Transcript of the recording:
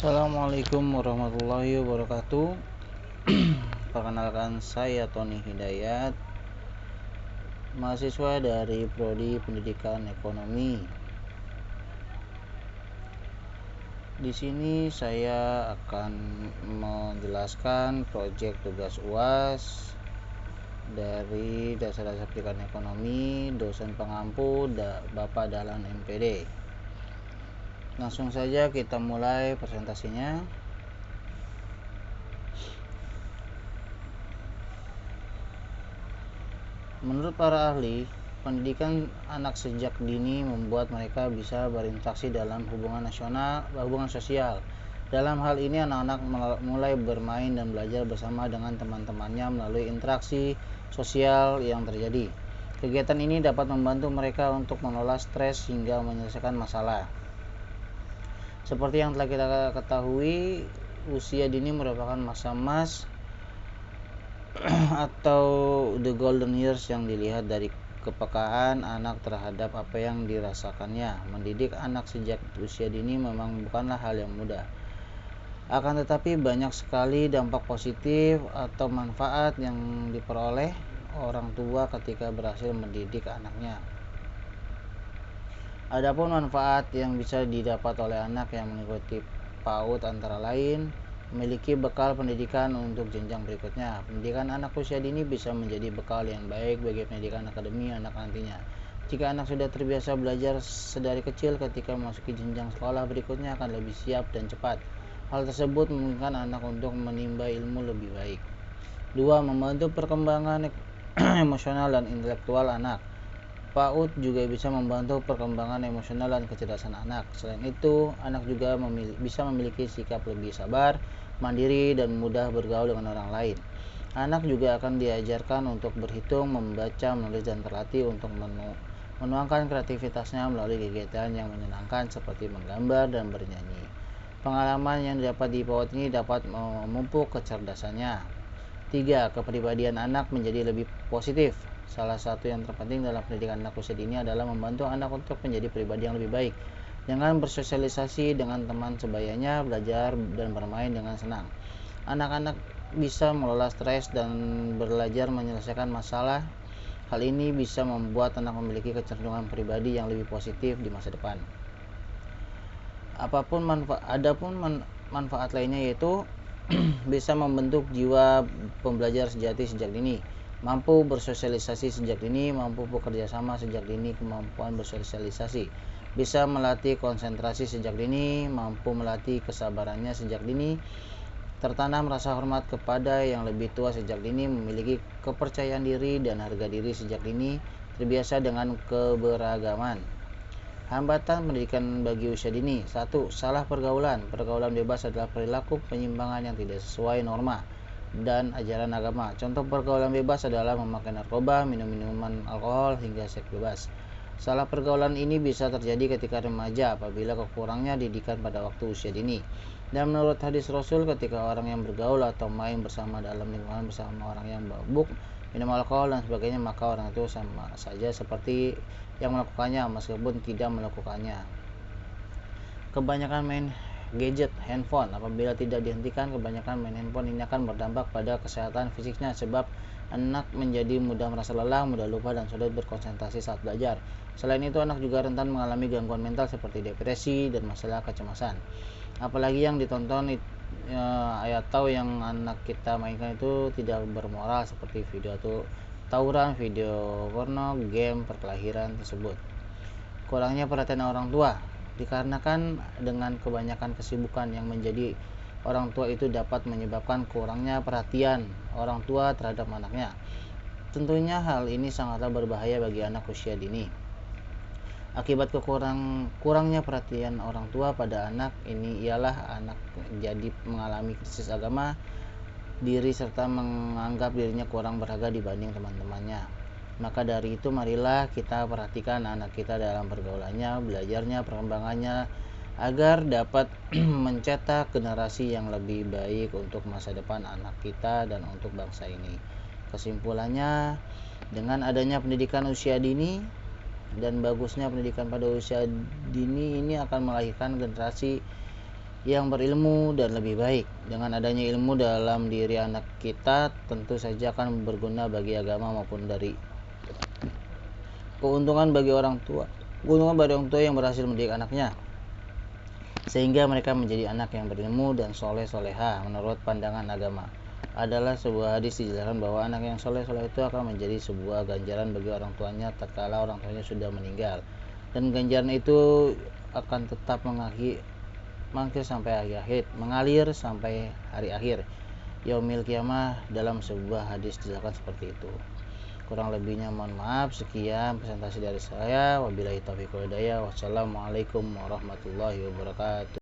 Assalamualaikum warahmatullahi wabarakatuh. Perkenalkan, saya Tony Hidayat, mahasiswa dari Prodi Pendidikan Ekonomi. Di sini saya akan menjelaskan proyek tugas UAS dari Dasar-Dasar Pendidikan Ekonomi, dosen pengampu Bapak Dahlan MPD. Langsung saja kita mulai presentasinya. Menurut para ahli, pendidikan anak sejak dini membuat mereka bisa berinteraksi dalam hubungan sosial. Dalam hal ini, anak-anak mulai bermain dan belajar bersama dengan teman-temannya melalui interaksi sosial yang terjadi. Kegiatan ini dapat membantu mereka untuk mengelola stres hingga menyelesaikan masalah. Seperti yang telah kita ketahui, usia dini merupakan masa emas atau the golden years yang dilihat dari kepekaan anak terhadap apa yang dirasakannya. Mendidik anak sejak usia dini memang bukanlah hal yang mudah. Akan tetapi banyak sekali dampak positif atau manfaat yang diperoleh orang tua ketika berhasil mendidik anaknya. Adapun manfaat yang bisa didapat oleh anak yang mengikuti PAUD antara lain memiliki bekal pendidikan untuk jenjang berikutnya. Pendidikan anak usia dini bisa menjadi bekal yang baik bagi pendidikan akademi anak nantinya. Jika anak sudah terbiasa belajar sedari kecil, ketika memasuki jenjang sekolah berikutnya akan lebih siap dan cepat. Hal tersebut memungkinkan anak untuk menimba ilmu lebih baik. 2. Membantu perkembangan emosional dan intelektual anak. PAUD juga bisa membantu perkembangan emosional dan kecerdasan anak. Selain itu, anak juga bisa memiliki sikap lebih sabar, mandiri, dan mudah bergaul dengan orang lain. Anak juga akan diajarkan untuk berhitung, membaca, menulis, dan terlatih untuk menuangkan kreativitasnya melalui kegiatan yang menyenangkan seperti menggambar dan bernyanyi. Pengalaman yang didapat di PAUD ini dapat memupuk kecerdasannya. 3. Kepribadian anak menjadi lebih positif. Salah satu yang terpenting dalam pendidikan anak usia dini adalah membantu anak untuk menjadi pribadi yang lebih baik. Dengan bersosialisasi dengan teman sebayanya, belajar dan bermain dengan senang, anak-anak bisa mengelola stres dan belajar menyelesaikan masalah. Hal ini bisa membuat anak memiliki kecenderungan pribadi yang lebih positif di masa depan. Adapun manfaat lainnya yaitu bisa membentuk jiwa pembelajar sejati sejak dini, mampu bersosialisasi sejak dini, mampu bekerja sama sejak dini, kemampuan bersosialisasi, bisa melatih konsentrasi sejak dini, mampu melatih kesabarannya sejak dini, tertanam rasa hormat kepada yang lebih tua sejak dini, memiliki kepercayaan diri dan harga diri sejak dini, terbiasa dengan keberagaman. Hambatan pendidikan bagi usia dini. 1. Salah pergaulan. Pergaulan bebas adalah perilaku penyimpangan yang tidak sesuai norma dan ajaran agama. Contoh pergaulan bebas adalah memakai narkoba, minum minuman alkohol, hingga seks bebas. Salah pergaulan ini bisa terjadi ketika remaja apabila kekurangnya didikan pada waktu usia dini. Dan menurut hadis Rasul, ketika orang yang bergaul atau main bersama dalam lingkungan bersama orang yang mabuk, minum alkohol dan sebagainya, maka orang itu sama saja seperti yang melakukannya meskipun tidak melakukannya. Kebanyakan main gadget handphone. Apabila tidak dihentikan, kebanyakan main handphone ini akan berdampak pada kesehatan fisiknya, sebab anak menjadi mudah merasa lelah, mudah lupa, dan sulit berkonsentrasi saat belajar. Selain itu, anak juga rentan mengalami gangguan mental seperti depresi dan masalah kecemasan. Apalagi yang ditonton atau yang anak kita mainkan itu tidak bermoral, seperti video tawuran, video porno, game perkelahian tersebut. Kurangnya perhatian orang tua. Dikarenakan dengan kebanyakan kesibukan yang menjadi orang tua itu dapat menyebabkan kurangnya perhatian orang tua terhadap anaknya. Tentunya hal ini sangatlah berbahaya bagi anak usia dini. Akibat kurangnya perhatian orang tua pada anak ini ialah anak jadi mengalami krisis agama diri serta menganggap dirinya kurang berharga dibanding teman-temannya. Maka dari itu, marilah kita perhatikan anak kita dalam pergaulannya, belajarnya, perkembangannya, agar dapat mencetak generasi yang lebih baik untuk masa depan anak kita dan untuk bangsa ini. Kesimpulannya, dengan adanya pendidikan usia dini dan bagusnya pendidikan pada usia dini ini akan melahirkan generasi yang berilmu dan lebih baik. Dengan adanya ilmu dalam diri anak kita tentu saja akan berguna bagi agama maupun dari keuntungan bagi orang tua. Keuntungan bagi orang tua yang berhasil mendidik anaknya sehingga mereka menjadi anak yang berilmu dan soleh-soleha menurut pandangan agama. Adalah sebuah hadis dijelaskan bahwa anak yang soleh-soleh itu akan menjadi sebuah ganjaran bagi orang tuanya tatkala orang tuanya sudah meninggal, dan ganjaran itu akan tetap mengalir sampai hari akhir yaumil kiamah. Dalam sebuah hadis dijelaskan seperti itu. Kurang lebihnya mohon maaf. Sekian presentasi dari saya. Wabillahi taufiq wal hidayah. Wassalamualaikum warahmatullahi wabarakatuh.